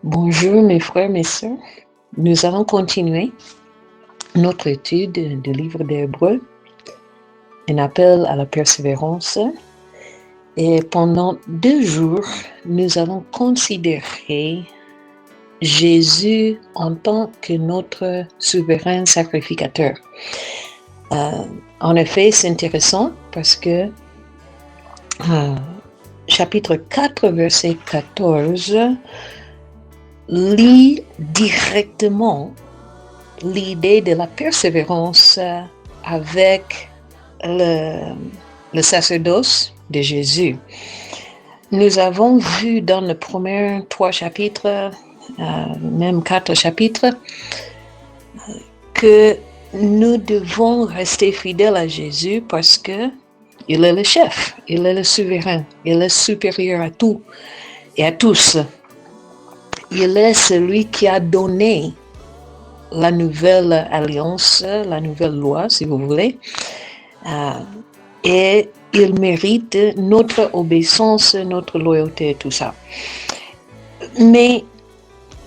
Bonjour mes frères, mes sœurs. Nous allons continuer notre étude du livre d'Hébreux, un appel à la persévérance. Et pendant 2 jours, nous allons considérer Jésus en tant que notre souverain sacrificateur. En effet, c'est intéressant parce que chapitre 4, verset 14 lit directement l'idée de la persévérance avec le sacerdoce de Jésus. Nous avons vu dans les premiers 3 chapitres, même 4 chapitres, que nous devons rester fidèles à Jésus parce que il est le chef, il est le souverain, il est supérieur à tout et à tous. Il est celui qui a donné la nouvelle alliance, la nouvelle loi, si vous voulez, et il mérite notre obéissance, notre loyauté, tout ça. Mais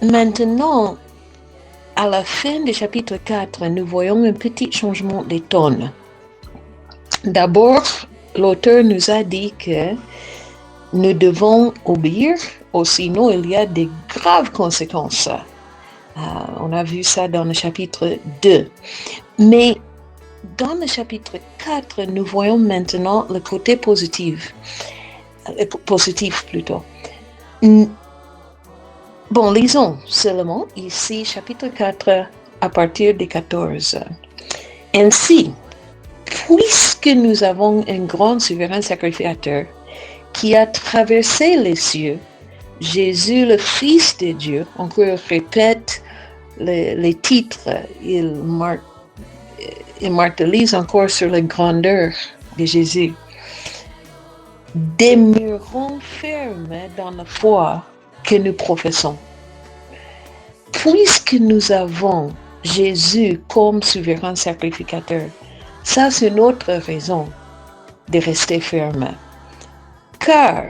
maintenant, à la fin du chapitre 4, nous voyons un petit changement de ton. D'abord, l'auteur nous a dit que nous devons obéir, ou sinon il y a des graves conséquences. On a vu ça dans le chapitre 2. Mais dans le chapitre 4, nous voyons maintenant le côté positif plutôt. Bon, lisons seulement ici, chapitre 4, à partir du 14. Ainsi, puisque nous avons un grand souverain sacrificateur qui a traversé les cieux, Jésus, le Fils de Dieu, encore répète les titres, il martelise encore sur la grandeur de Jésus. Demeurons fermes dans la foi que nous professons. Puisque nous avons Jésus comme souverain sacrificateur, ça c'est notre raison de rester ferme. Car,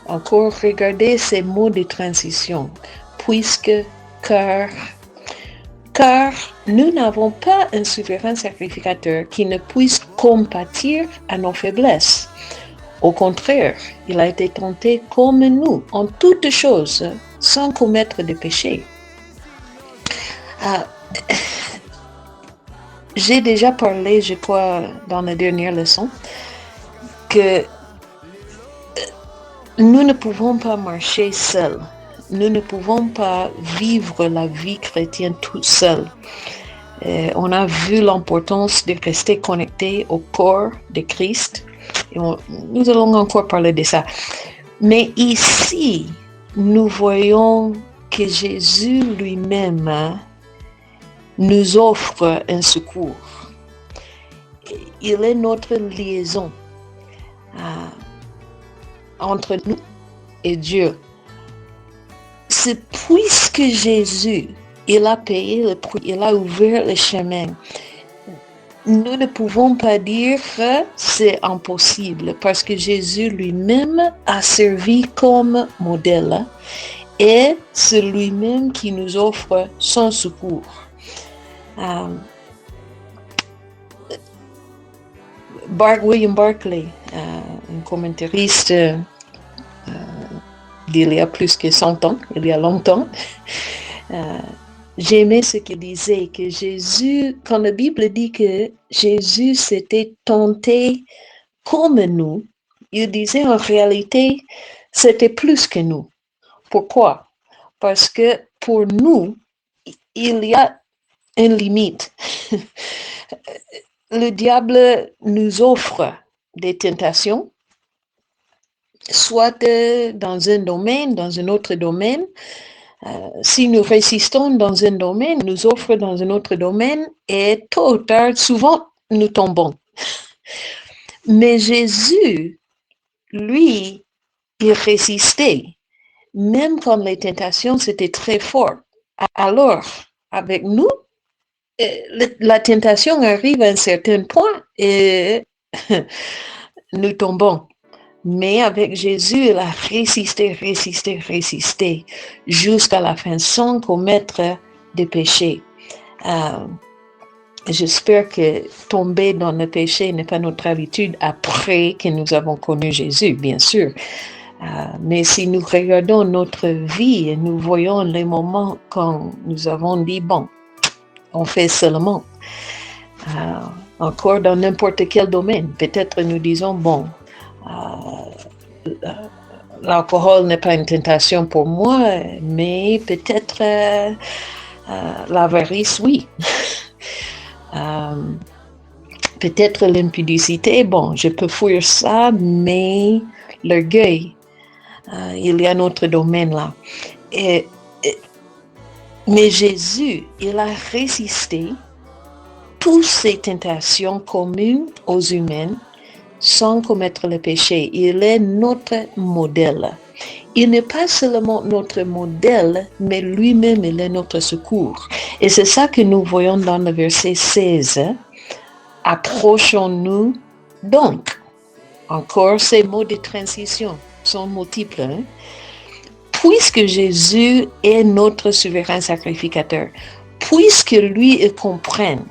encore regardez ces mots de transition, puisque, car nous n'avons pas un souverain sacrificateur qui ne puisse compatir à nos faiblesses. Au contraire, il a été tenté comme nous en toutes choses, sans commettre de péché. J'ai déjà parlé, je crois, dans la dernière leçon, que nous ne pouvons pas marcher seuls. Nous ne pouvons pas vivre la vie chrétienne tout seul. On a vu l'importance de rester connecté au corps de Christ. Et nous allons encore parler de ça. Mais ici, nous voyons que Jésus lui-même nous offre un secours. Il est notre liaison entre nous et Dieu. C'est puisque Jésus, il a payé le prix, il a ouvert le chemin. Nous ne pouvons pas dire que c'est impossible parce que Jésus lui-même a servi comme modèle et c'est lui-même qui nous offre son secours. William Barclay, un commentariste d'il y a plus que 100 ans, il y a longtemps, j'aimais ce qu'il disait, que Jésus, quand la Bible dit que Jésus s'était tenté comme nous, il disait en réalité, c'était plus que nous. Pourquoi? Parce que pour nous, il y a une limite. Le diable nous offre des tentations, soit dans un domaine, dans un autre domaine. Si nous résistons dans un domaine, il nous offre dans un autre domaine et tôt ou tard, souvent, nous tombons. Mais Jésus, lui, il résistait, même quand les tentations c'était très fort. Alors, avec nous, la tentation arrive à un certain point et nous tombons. Mais avec Jésus, il a résisté jusqu'à la fin sans commettre de péché. J'espère que tomber dans le péché n'est pas notre habitude après que nous avons connu Jésus, bien sûr. Mais si nous regardons notre vie et nous voyons les moments quand nous avons dit, bon, on fait seulement, encore dans n'importe quel domaine, peut-être nous disons, bon, l'alcool n'est pas une tentation pour moi, mais peut-être l'avarice, oui. Peut-être l'impudicité, bon, je peux fuir ça, mais l'orgueil, il y a un autre domaine là. Mais Jésus, il a résisté toutes ces tentations communes aux humains sans commettre le péché. Il est notre modèle. Il n'est pas seulement notre modèle, mais lui-même, il est notre secours. Et c'est ça que nous voyons dans le verset 16. Approchons-nous donc. Encore, ces mots de transition sont multiples. Puisque Jésus est notre souverain sacrificateur, puisque lui, il comprenne,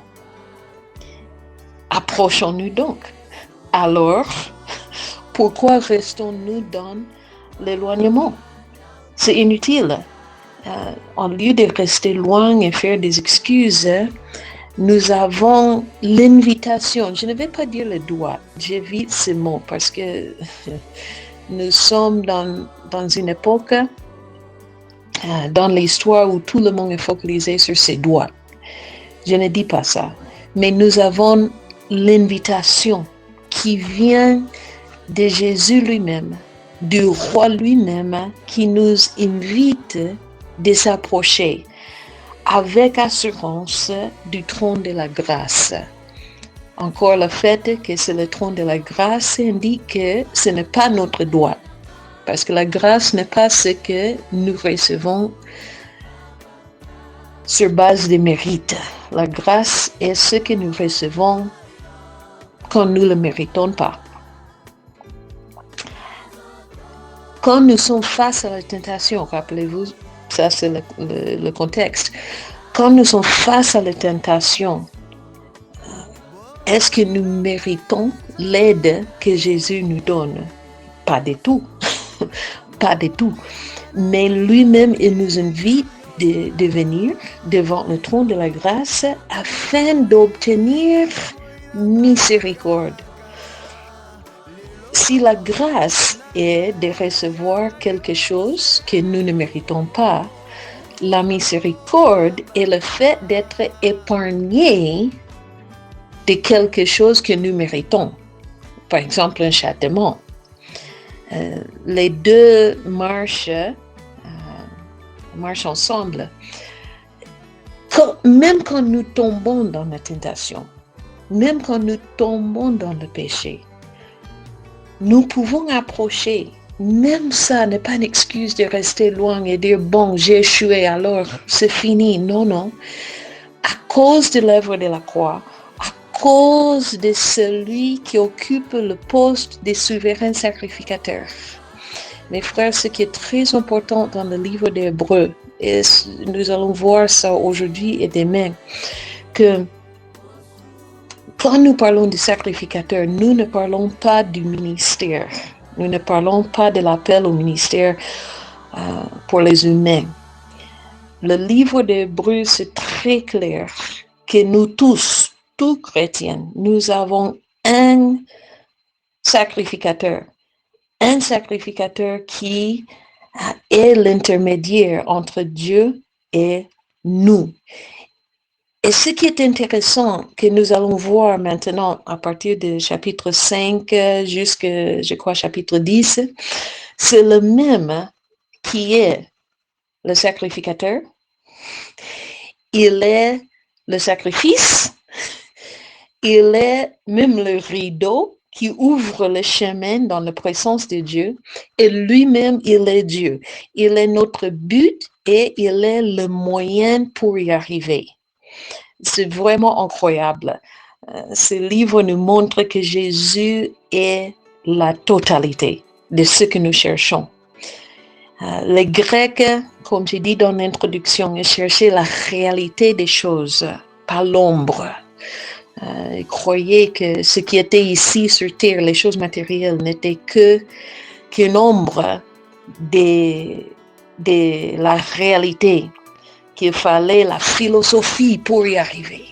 approchons-nous donc. Alors, pourquoi restons-nous dans l'éloignement? C'est inutile. En lieu de rester loin et faire des excuses, nous avons l'invitation. Je ne vais pas dire le droit. J'évite ce mot parce que nous sommes dans une époque dans l'histoire où tout le monde est focalisé sur ses droits. Je ne dis pas ça. Mais nous avons l'invitation qui vient de Jésus lui-même, du roi lui-même, qui nous invite de s'approcher avec assurance du trône de la grâce. Encore le fait que c'est le trône de la grâce indique que ce n'est pas notre droit. Parce que la grâce n'est pas ce que nous recevons sur base des mérites. La grâce est ce que nous recevons quand nous ne le méritons pas. Quand nous sommes face à la tentation, rappelez-vous, ça c'est le contexte. Quand nous sommes face à la tentation, est-ce que nous méritons l'aide que Jésus nous donne? Pas du tout. Pas du tout. Mais lui-même, il nous invite de venir devant le trône de la grâce afin d'obtenir miséricorde. Si la grâce est de recevoir quelque chose que nous ne méritons pas, la miséricorde est le fait d'être épargné de quelque chose que nous méritons. Par exemple, un châtiment. Les deux marchent ensemble. Même quand nous tombons dans la tentation, même quand nous tombons dans le péché, nous pouvons approcher. Même ça n'est pas une excuse de rester loin et dire, bon, j'ai échoué, alors c'est fini. Non, non. À cause de l'œuvre de la croix, à cause de celui qui occupe le poste de souverain sacrificateur. Mes frères, ce qui est très important dans le livre des Hébreux, et nous allons voir ça aujourd'hui et demain, que quand nous parlons du sacrificateur, nous ne parlons pas du ministère. Nous ne parlons pas de l'appel au ministère pour les humains. Le livre des Hébreux, c'est très clair que nous tous chrétiens, nous avons un sacrificateur qui est l'intermédiaire entre Dieu et nous. Et ce qui est intéressant, que nous allons voir maintenant à partir du chapitre 5 jusqu'à, je crois, chapitre 10, c'est le même qui est le sacrificateur. Il est le sacrifice. Il est même le rideau qui ouvre le chemin dans la présence de Dieu. Et lui-même, il est Dieu. Il est notre but et il est le moyen pour y arriver. C'est vraiment incroyable. Ce livre nous montre que Jésus est la totalité. de ce que nous cherchons. Les Grecs, comme j'ai dit dans l'introduction, ils cherchaient la réalité des choses, pas l'ombre. Ils croyaient que ce qui était ici sur Terre, les choses matérielles, n'était qu'une ombre de la réalité, qu'il fallait la philosophie pour y arriver.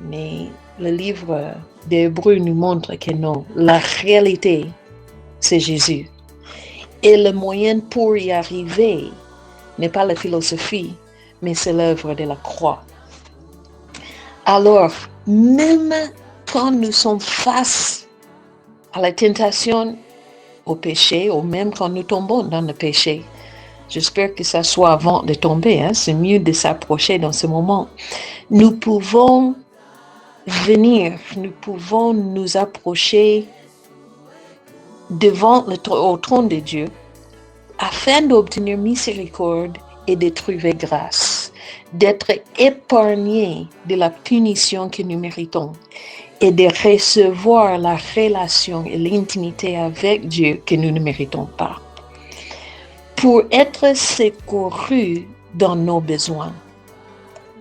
Mais le livre d'Hébreux nous montre que non, la réalité, c'est Jésus. Et le moyen pour y arriver n'est pas la philosophie, mais c'est l'œuvre de la croix. Alors, même quand nous sommes face à la tentation, au péché, ou même quand nous tombons dans le péché, j'espère que ça soit avant de tomber, c'est mieux de s'approcher dans ce moment. Nous pouvons nous approcher au trône de Dieu afin d'obtenir miséricorde et de trouver grâce, d'être épargnés de la punition que nous méritons et de recevoir la relation et l'intimité avec Dieu que nous ne méritons pas. Pour être secourus dans nos besoins.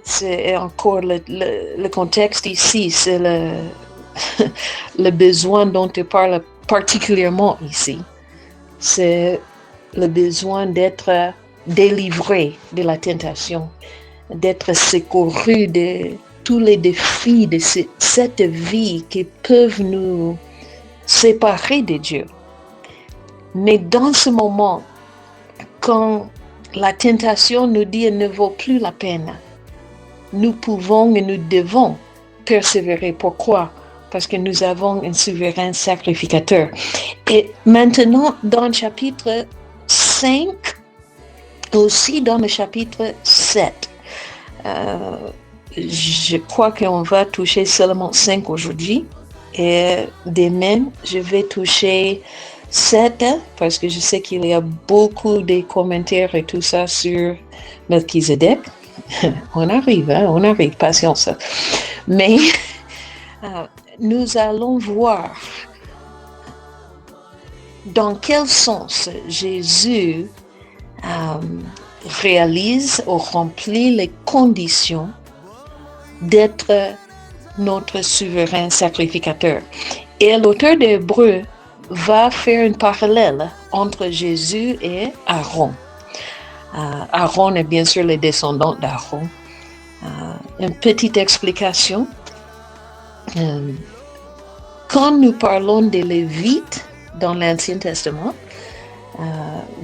C'est encore le contexte ici, c'est le besoin dont tu parles particulièrement ici. C'est le besoin d'être délivré de la tentation, d'être secouru de tous les défis de cette vie qui peuvent nous séparer de Dieu. Mais dans ce moment, quand la tentation nous dit qu'elle ne vaut plus la peine, nous pouvons et nous devons persévérer. Pourquoi? Parce que nous avons un souverain sacrificateur. Et maintenant, dans le chapitre 5, aussi dans le chapitre 7, je crois qu'on va toucher seulement 5 aujourd'hui. Et demain, je vais toucher 7, parce que je sais qu'il y a beaucoup de commentaires et tout ça sur Melchizedek. On arrive, patience. Mais nous allons voir dans quel sens Jésus réalise ou remplit les conditions d'être notre souverain sacrificateur. Et l'auteur d'Hébreux va faire un parallèle entre Jésus et Aaron. Aaron est bien sûr le descendant d'Aaron. Une petite explication. Quand nous parlons des Lévites dans l'Ancien Testament,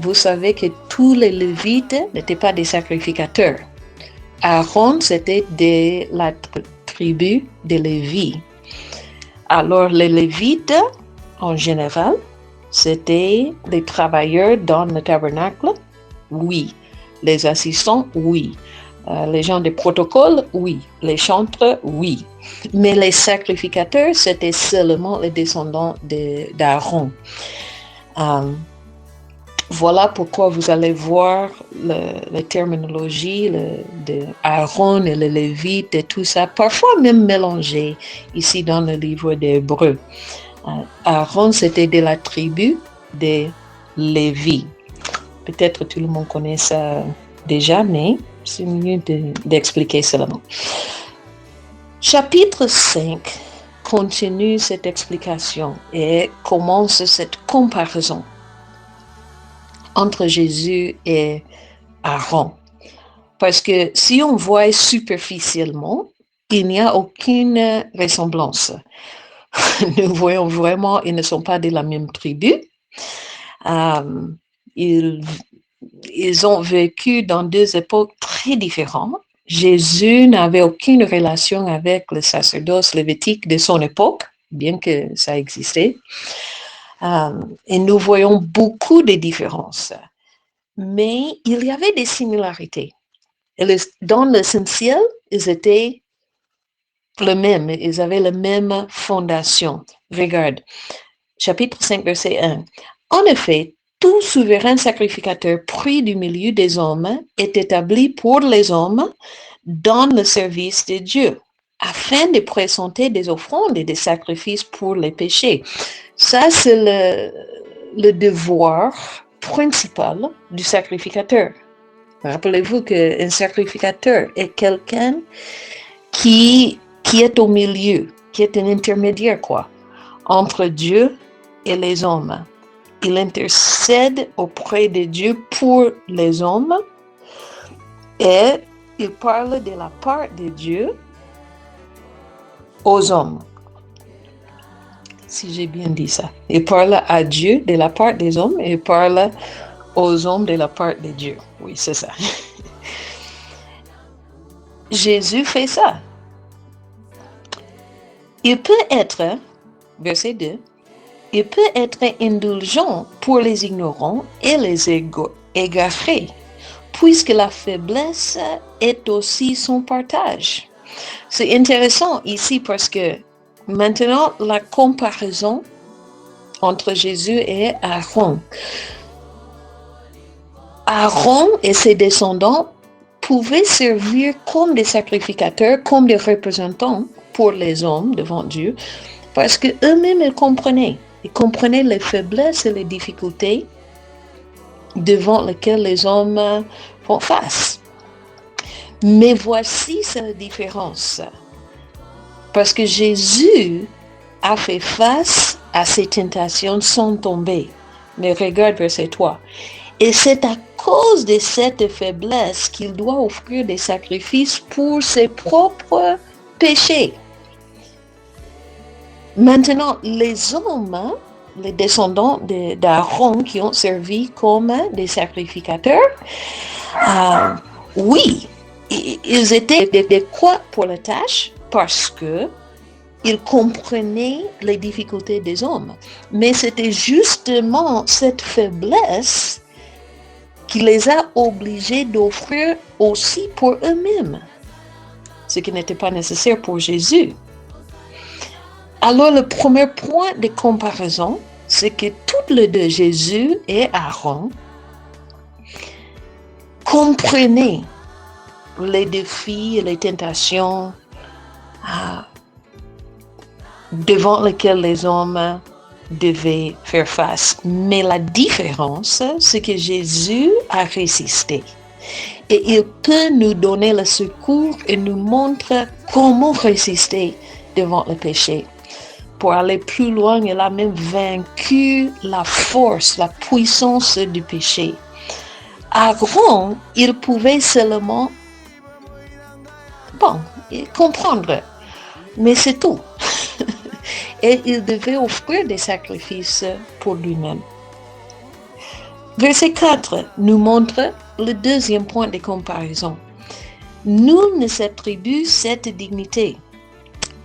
vous savez que tous les Lévites n'étaient pas des sacrificateurs. Aaron, c'était de la tribu de Lévi. Alors, les Lévites, en général, c'était les travailleurs dans le tabernacle, oui. Les assistants, oui. Les gens de protocole, oui. Les chantres, oui. Mais les sacrificateurs, c'était seulement les descendants d'Aaron. Voilà pourquoi vous allez voir la terminologie de Aaron et le Lévite et tout ça, parfois même mélangé ici dans le livre d'Hébreux. Aaron, c'était de la tribu de Lévi. Peut-être tout le monde connaît ça déjà, mais c'est mieux d'expliquer seulement. Chapitre 5 continue cette explication et commence cette comparaison entre Jésus et Aaron. Parce que si on voit superficiellement, il n'y a aucune ressemblance. Nous voyons vraiment, ils ne sont pas de la même tribu. Ils ont vécu dans deux époques très différentes. Jésus n'avait aucune relation avec le sacerdoce lévitique de son époque, bien que ça existait. Et nous voyons beaucoup de différences. Mais il y avait des similarités. Et dans l'essentiel, ils étaient le même. Ils avaient la même fondation. Regarde, chapitre 5, verset 1. En effet, tout souverain sacrificateur pris du milieu des hommes est établi pour les hommes dans le service de Dieu, afin de présenter des offrandes et des sacrifices pour les péchés. Ça, c'est le devoir principal du sacrificateur. Rappelez-vous qu'un sacrificateur est quelqu'un qui est au milieu, qui est un intermédiaire, entre Dieu et les hommes. Il intercède auprès de Dieu pour les hommes et il parle de la part de Dieu aux hommes. Si j'ai bien dit ça. Il parle à Dieu de la part des hommes et il parle aux hommes de la part de Dieu. Oui, c'est ça. Jésus fait ça. Il peut être, verset 2, il peut être indulgent pour les ignorants et les égarés, puisque la faiblesse est aussi son partage. C'est intéressant ici parce que maintenant, la comparaison entre Jésus et Aaron. Aaron et ses descendants pouvaient servir comme des sacrificateurs, comme des représentants pour les hommes devant Dieu, parce qu'eux-mêmes, ils comprenaient les faiblesses et les difficultés devant lesquelles les hommes font face. Mais voici sa différence. Parce que Jésus a fait face à ces tentations sans tomber. Mais regarde verset 3. Et c'est à cause de cette faiblesse qu'il doit offrir des sacrifices pour ses propres péchés. Maintenant, les hommes, les descendants d'Aaron qui ont servi comme des sacrificateurs, oui, ils étaient adéquats pour la tâche parce que ils comprenaient les difficultés des hommes. Mais c'était justement cette faiblesse qui les a obligés d'offrir aussi pour eux-mêmes, ce qui n'était pas nécessaire pour Jésus. Alors, le premier point de comparaison, c'est que tous les deux, Jésus et Aaron, comprenaient les défis et les tentations devant lesquels les hommes devaient faire face. Mais la différence, c'est que Jésus a résisté. Et il peut nous donner le secours et nous montrer comment résister devant le péché. Pour aller plus loin, il a même vaincu la force, la puissance du péché. Aaron, il pouvait seulement comprendre, mais c'est tout. Et il devait offrir des sacrifices pour lui-même. Verset 4 nous montre le deuxième point de comparaison. Nul ne s'attribue cette dignité,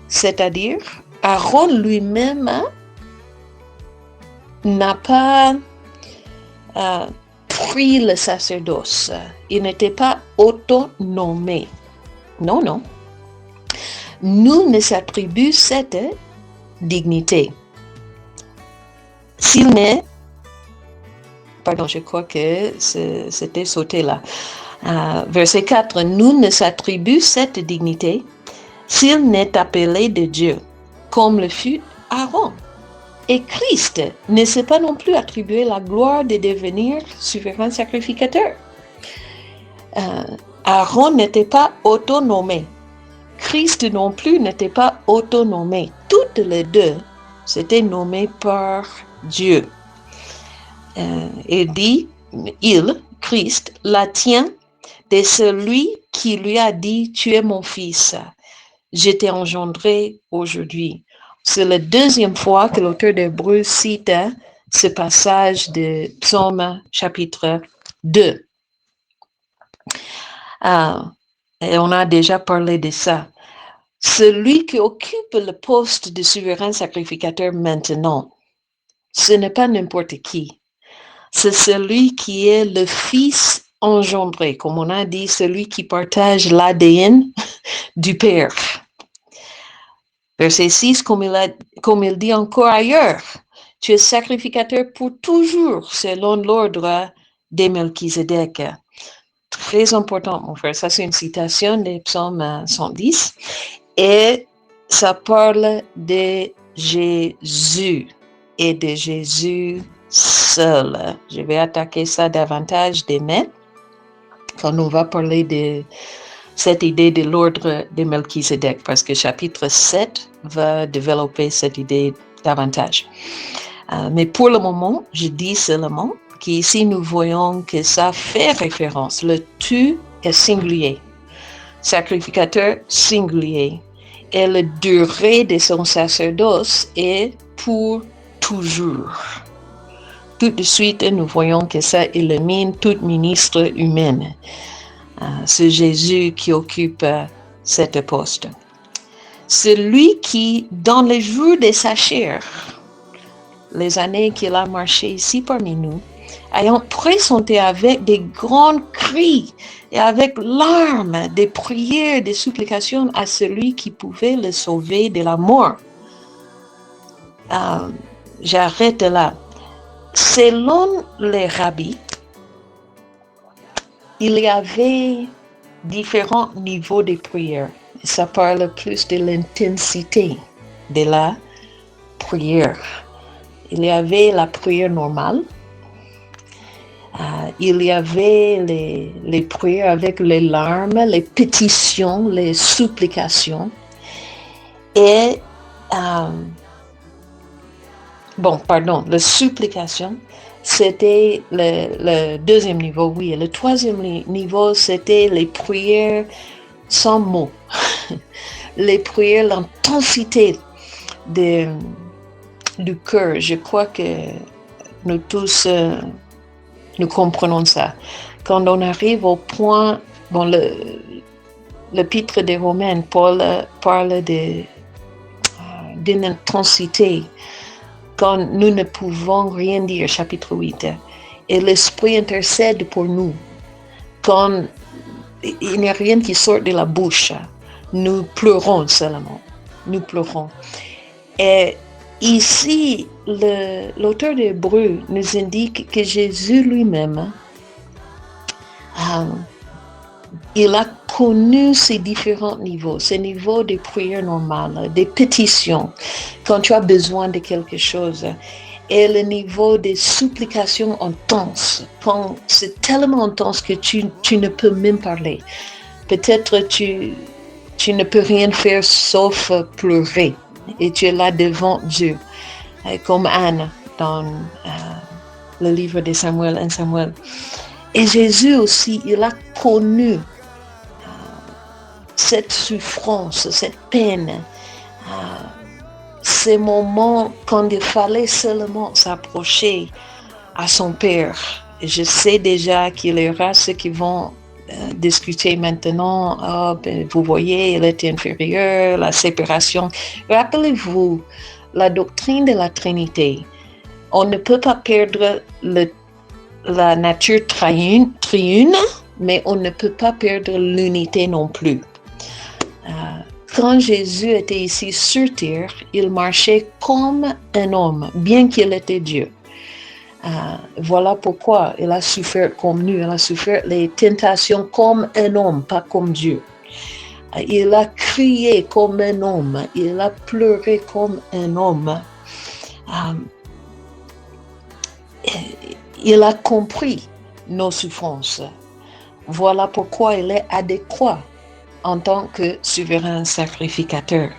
c'est-à-dire Aaron lui-même n'a pas pris le sacerdoce. Il n'était pas autonomé. Non. Nul ne s'attribue cette dignité. S'il n'est, je crois que c'était sauté là. Verset 4, nul ne s'attribue cette dignité s'il n'est appelé de Dieu, comme le fut Aaron. Et Christ ne s'est pas non plus attribué la gloire de devenir souverain sacrificateur. Aaron n'était pas autonomé. Christ non plus n'était pas autonomé. Toutes les deux, c'était nommé par Dieu. Il dit, Christ, la tient de celui qui lui a dit, tu es mon fils, je t'ai engendré aujourd'hui. C'est la deuxième fois que l'auteur d'Hébreux cite ce passage de Psaume chapitre 2. Et on a déjà parlé de ça. Celui qui occupe le poste de souverain sacrificateur maintenant, ce n'est pas n'importe qui. C'est celui qui est le fils engendré, comme on a dit, celui qui partage l'ADN du Père. Verset 6, comme il dit encore ailleurs, tu es sacrificateur pour toujours, selon l'ordre de Melchizedek. Très important, mon frère. Ça, c'est une citation de Psaume 110. Et ça parle de Jésus. est de Jésus seul. Je vais attaquer ça davantage demain quand on va parler de cette idée de l'ordre de Melchizedek, parce que chapitre 7 va développer cette idée davantage. Mais pour le moment, je dis seulement qu'ici nous voyons que ça fait référence. Le tu est singulier, sacrificateur singulier, et la durée de son sacerdoce est pour toujours. Tout de suite, nous voyons que ça élimine toute ministre humaine. C'est Jésus qui occupe cette poste. Celui qui, dans les jours de sa chair, les années qu'il a marché ici parmi nous, ayant présenté avec des grands cris et avec larmes, des prières, des supplications à celui qui pouvait le sauver de la mort. J'arrête là. Selon les rabbis, il y avait différents niveaux de prière. Ça parle plus de l'intensité de la prière. Il y avait la prière normale. Il y avait les prières avec les larmes, les pétitions, les supplications. Et, la supplication, c'était le deuxième niveau, oui. Et le troisième niveau, c'était les prières sans mots. Les prières, l'intensité du cœur. Je crois que nous tous, nous comprenons ça. Quand on arrive au point, l'épître des Romains, Paul parle d'une intensité quand nous ne pouvons rien dire, chapitre 8. Et l'Esprit intercède pour nous. Quand il n'y a rien qui sort de la bouche, nous pleurons seulement. Nous pleurons. Et ici, l'auteur d'Hébreux nous indique que Jésus lui-même, il a connu ces différents niveaux, ces niveaux de prière normale, des pétitions, quand tu as besoin de quelque chose, et le niveau de supplication intense, quand c'est tellement intense que tu ne peux même parler. Peut-être tu ne peux rien faire sauf pleurer, et tu es là devant Dieu, comme Anne dans le livre de Samuel, 1 Samuel. Et Jésus aussi, il a connu cette souffrance, cette peine, ces moments quand il fallait seulement s'approcher à son Père. Et je sais déjà qu'il y aura ceux qui vont discuter maintenant, vous voyez, il est inférieur, la séparation. Rappelez-vous, la doctrine de la Trinité, on ne peut pas perdre la nature triune, mais on ne peut pas perdre l'unité non plus. Quand Jésus était ici sur terre, il marchait comme un homme, bien qu'il était Dieu. Voilà pourquoi il a souffert comme nous, il a souffert les tentations comme un homme, pas comme Dieu. Il a crié comme un homme, il a pleuré comme un homme. Il a compris nos souffrances. Voilà pourquoi il est adéquat en tant que souverain sacrificateur.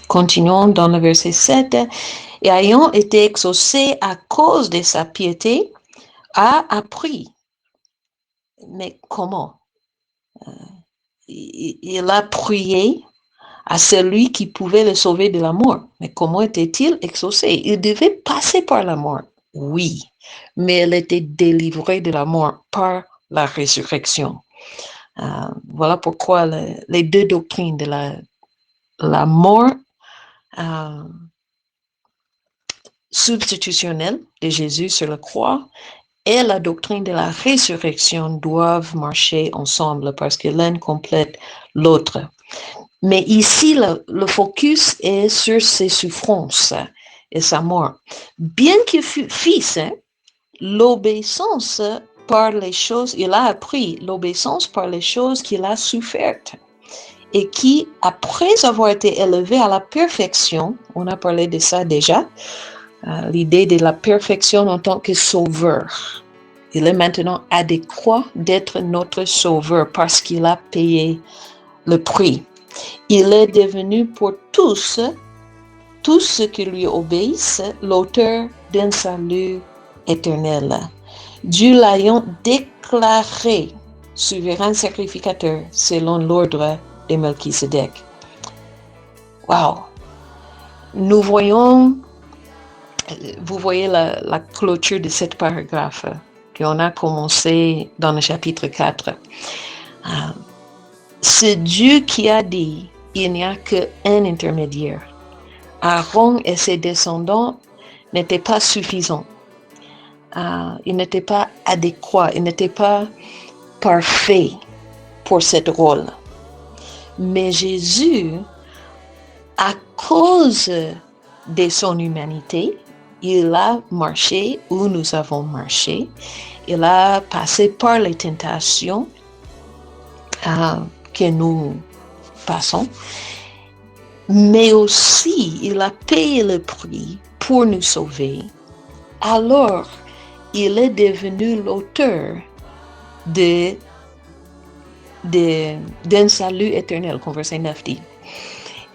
Continuons dans le verset 7. Et ayant été exaucé à cause de sa piété, a appris. Mais comment? Il a prié à celui qui pouvait le sauver de la mort. Mais comment était-il exaucé? Il devait passer par la mort. Oui, mais elle était délivrée de la mort par la résurrection. Voilà pourquoi les deux doctrines de la mort substitutionnelle de Jésus sur la croix et la doctrine de la résurrection doivent marcher ensemble parce que l'un complète l'autre. Mais ici, le focus est sur ses souffrances et sa mort. Bien qu'il fût fils, l'obéissance par les choses, il a appris l'obéissance par les choses qu'il a souffertes. et qui, après avoir été élevé à la perfection, on a parlé de ça déjà, l'idée de la perfection en tant que sauveur. Il est maintenant adéquat d'être notre sauveur parce qu'il a payé le prix. Il est devenu pour tous ceux qui lui obéissent, l'auteur d'un salut éternel. Dieu l'ayant déclaré souverain sacrificateur selon l'ordre de Melchisedec. Wow! Nous voyons, vous voyez la clôture de cet paragraphe qu'on a commencé dans le chapitre 4. C'est Dieu qui a dit, il n'y a qu'un intermédiaire. Aaron et ses descendants n'étaient pas suffisants. Ils n'étaient pas adéquats, ils n'étaient pas parfaits pour ce rôle. Mais Jésus, à cause de son humanité, il a marché où nous avons marché. Il a passé par les tentations que nous passons. Mais aussi, il a payé le prix pour nous sauver. Alors, il est devenu l'auteur d'un salut éternel, comme verset 9 dit.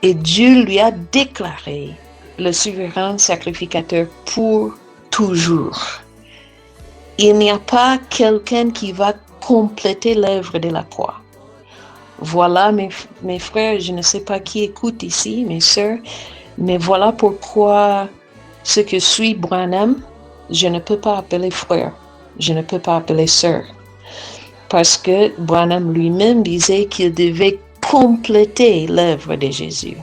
Et Dieu lui a déclaré le souverain sacrificateur pour toujours. Il n'y a pas quelqu'un qui va compléter l'œuvre de la croix. Voilà, mes frères, je ne sais pas qui écoute ici, mes sœurs, mais voilà pourquoi ce que suit Branham, je ne peux pas appeler frère, je ne peux pas appeler sœur. Parce que Branham lui-même disait qu'il devait compléter l'œuvre de Jésus.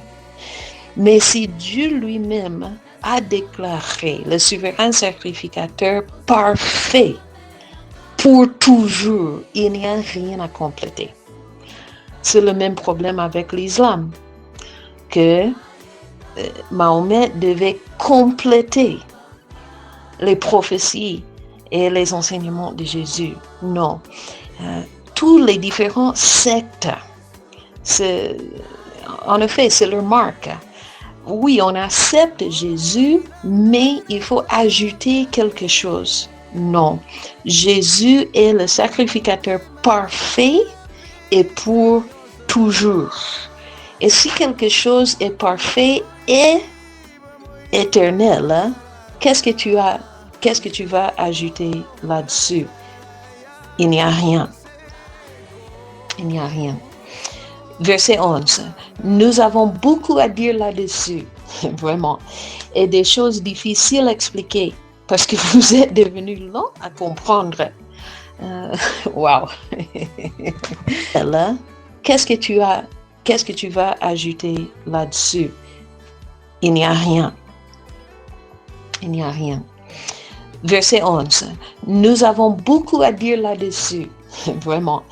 Mais si Dieu lui-même a déclaré le souverain sacrificateur parfait pour toujours, il n'y a rien à compléter. C'est le même problème avec l'islam, que Mahomet devait compléter les prophéties et les enseignements de Jésus. Non. Tous les différents sectes, en effet, c'est leur marque. Oui, on accepte Jésus, mais il faut ajouter quelque chose. Non. Jésus est le sacrificateur parfait et pour toujours. Et si quelque chose est parfait et éternel, qu'est-ce que tu vas ajouter là-dessus? Il n'y a rien. Il n'y a rien. Verset 11. Nous avons beaucoup à dire là-dessus, vraiment, et des choses difficiles à expliquer parce que vous êtes devenus lents à comprendre. Wow. Là, qu'est-ce que tu vas ajouter là-dessus? Il n'y a rien. Il n'y a rien. Verset 11. Nous avons beaucoup à dire là-dessus, vraiment,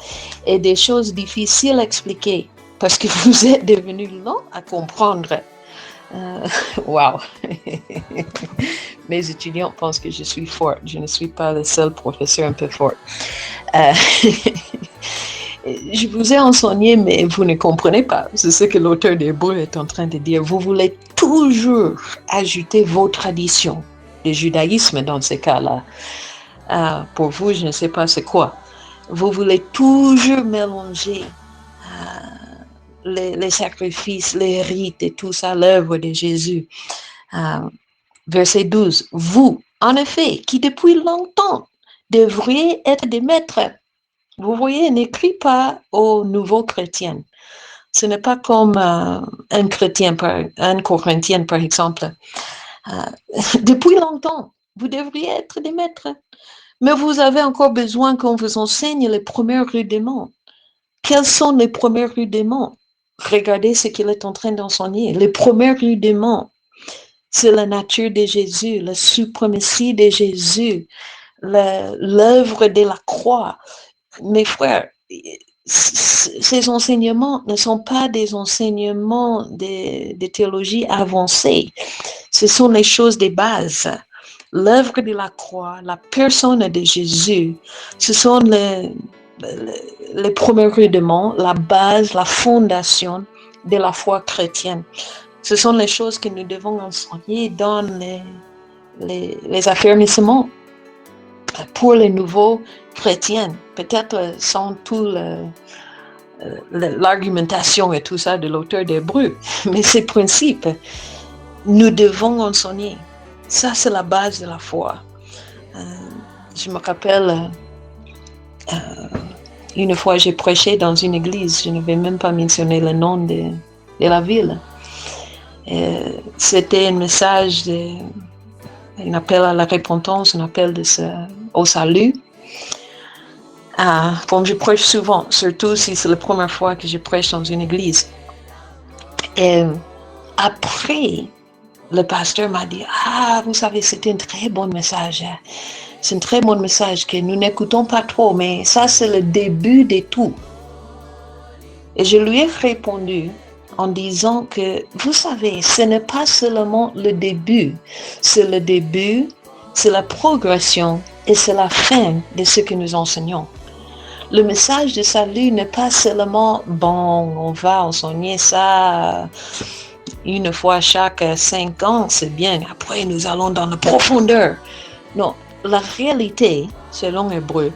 et des choses difficiles à expliquer parce que vous êtes devenus lents à comprendre. Wow. Mes étudiants pensent que je suis forte. Je ne suis pas le seul professeur un peu fort. Je vous ai enseigné, mais vous ne comprenez pas. C'est ce que l'auteur d'Hébreux est en train de dire. Vous voulez toujours ajouter vos traditions, le judaïsme dans ce cas-là. Pour vous, je ne sais pas c'est quoi. Vous voulez toujours mélanger les sacrifices, les rites et tout ça, l'œuvre de Jésus. Verset 12. Vous, en effet, qui depuis longtemps devriez être des maîtres. Vous voyez, n'écrit pas aux nouveaux chrétiens. Ce n'est pas comme un chrétien, un corinthien par exemple. Depuis longtemps, vous devriez être des maîtres. Mais vous avez encore besoin qu'on vous enseigne les premiers rudiments. Quels sont les premiers rudiments? Regardez ce qu'il est en train d'enseigner. Les premiers rudiments, c'est la nature de Jésus, la suprématie de Jésus, l'œuvre de la croix. Mes frères, ces enseignements ne sont pas des enseignements de théologie avancée. Ce sont les choses de base. L'œuvre de la croix, la personne de Jésus, ce sont les premiers rudiments, la base, la fondation de la foi chrétienne. Ce sont les choses que nous devons enseigner dans les affermissements pour les nouveaux chrétiens. Peut-être sans tout l'argumentation et tout ça de l'auteur d'Hébreux, mais ces principes, nous devons enseigner. Ça, c'est la base de la foi. Je me rappelle, une fois j'ai prêché dans une église, je ne vais même pas mentionner le nom de la ville. C'était un message, un appel à la repentance, un appel au salut. Comme je prêche souvent, surtout si c'est la première fois que je prêche dans une église. Et après, le pasteur m'a dit, vous savez, c'était un très bon message. C'est un très bon message que nous n'écoutons pas trop, mais ça, c'est le début de tout. Et je lui ai répondu en disant que, vous savez, ce n'est pas seulement le début, c'est le début, c'est la progression et c'est la fin de ce que nous enseignons. Le message de salut n'est pas seulement, on va enseigner ça une fois chaque 5 ans, c'est bien, après nous allons dans la profondeur. Non, la réalité, selon Hébreux,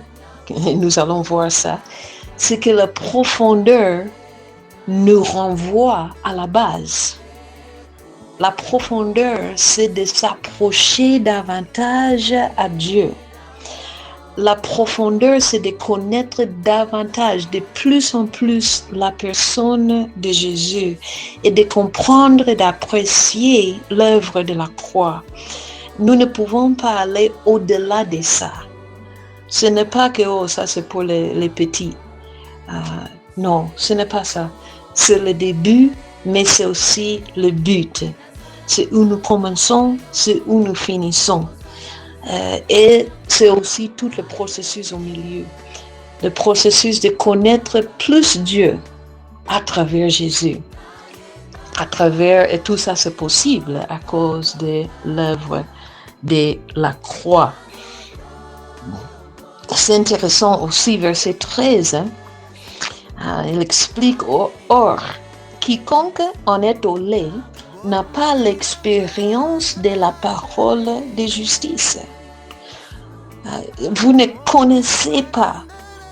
nous allons voir ça, c'est que la profondeur nous renvoie à la base. La profondeur, c'est de s'approcher davantage à Dieu. La profondeur, c'est de connaître davantage, de plus en plus la personne de Jésus et de comprendre et d'apprécier l'œuvre de la croix. Nous ne pouvons pas aller au-delà de ça. Ce n'est pas que, ça c'est pour les petits. Non, ce n'est pas ça. C'est le début, mais c'est aussi le but. C'est où nous commençons, c'est où nous finissons. Et c'est aussi tout le processus au milieu. Le processus de connaître plus Dieu à travers Jésus. Et tout ça c'est possible à cause de l'œuvre de la croix. C'est intéressant aussi, verset 13. Il explique, or, quiconque en est au lait n'a pas l'expérience de la parole de justice. Vous ne connaissez pas,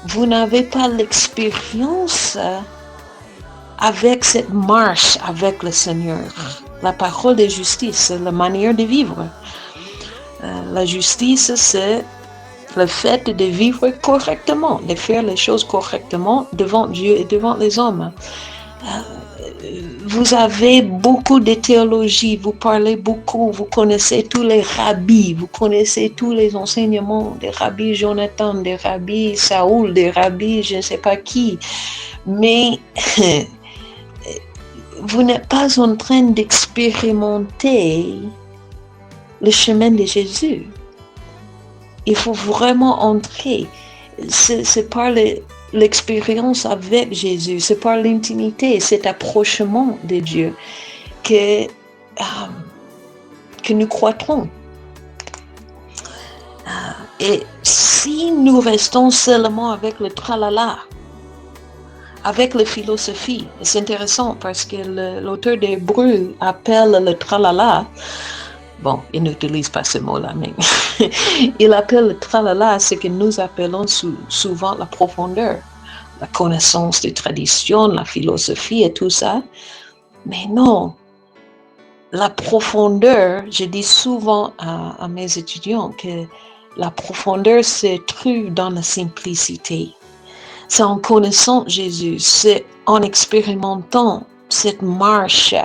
vous n'avez pas l'expérience avec cette marche avec le Seigneur. La parole de justice, c'est la manière de vivre. La justice, c'est le fait de vivre correctement, de faire les choses correctement devant Dieu et devant les hommes. Vous avez beaucoup de théologie, vous parlez beaucoup, vous connaissez tous les rabbis, vous connaissez tous les enseignements des rabbis Jonathan, des rabbis Saoul, des rabbis je ne sais pas qui, mais vous n'êtes pas en train d'expérimenter le chemin de Jésus. Il faut vraiment entrer. C'est par l'expérience avec Jésus, c'est par l'intimité, cet approchement de Dieu que nous croîtrons. Et si nous restons seulement avec le tralala, avec la philosophie, c'est intéressant parce que l'auteur d'Hébreux appelle le tralala, il n'utilise pas ce mot-là, mais il appelle le tralala ce que nous appelons souvent la profondeur, la connaissance des traditions, la philosophie et tout ça. Mais non, la profondeur, je dis souvent à mes étudiants que la profondeur se trouve dans la simplicité. C'est en connaissant Jésus, c'est en expérimentant cette marche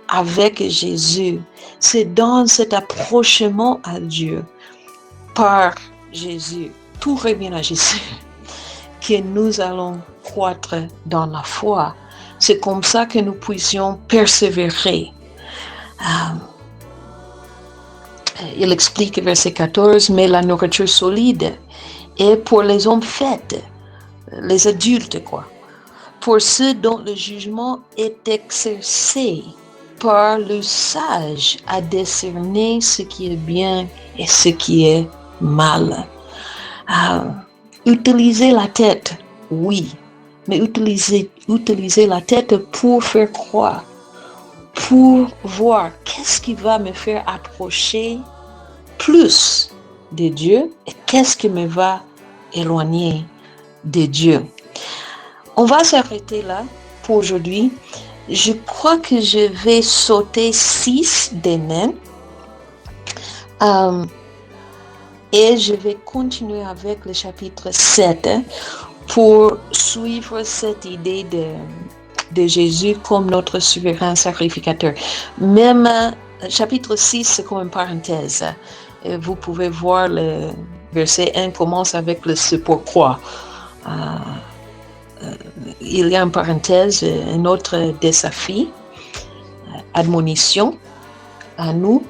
avec Jésus. C'est dans cet approchement à Dieu par Jésus, tout revient à Jésus, que nous allons croître dans la foi. C'est comme ça que nous puissions persévérer. Il explique verset 14, mais la nourriture solide est pour les hommes faits, les adultes pour ceux dont le jugement est exercé par le sage à discerner ce qui est bien et ce qui est mal. Utilisez la tête oui, mais utiliser la tête pour faire quoi? Pour voir qu'est-ce qui va me faire approcher plus de Dieu et qu'est-ce qui me va éloigner de Dieu. On va s'arrêter là pour aujourd'hui. Je crois que je vais sauter 6 demain. Et je vais continuer avec le chapitre 7 pour suivre cette idée de Jésus comme notre souverain sacrificateur. Même chapitre 6, c'est comme une parenthèse. Vous pouvez voir le verset 1 commence avec le ce pourquoi. Il y a une parenthèse, un autre défi, admonition à nous.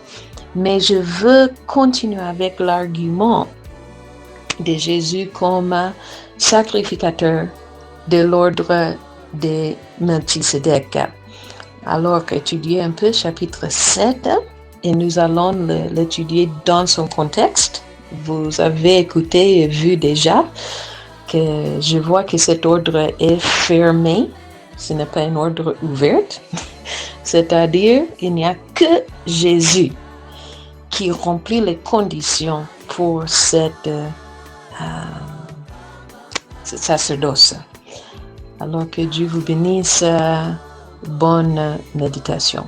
Mais je veux continuer avec l'argument de Jésus comme sacrificateur de l'ordre de Melchisedec. Alors, étudier un peu chapitre 7 et nous allons l'étudier dans son contexte. Vous avez écouté et vu déjà que je vois que cet ordre est fermé. Ce n'est pas un ordre ouvert. C'est-à-dire, il n'y a que Jésus qui remplit les conditions pour cette sacerdoce. Alors que Dieu vous bénisse. Bonne méditation.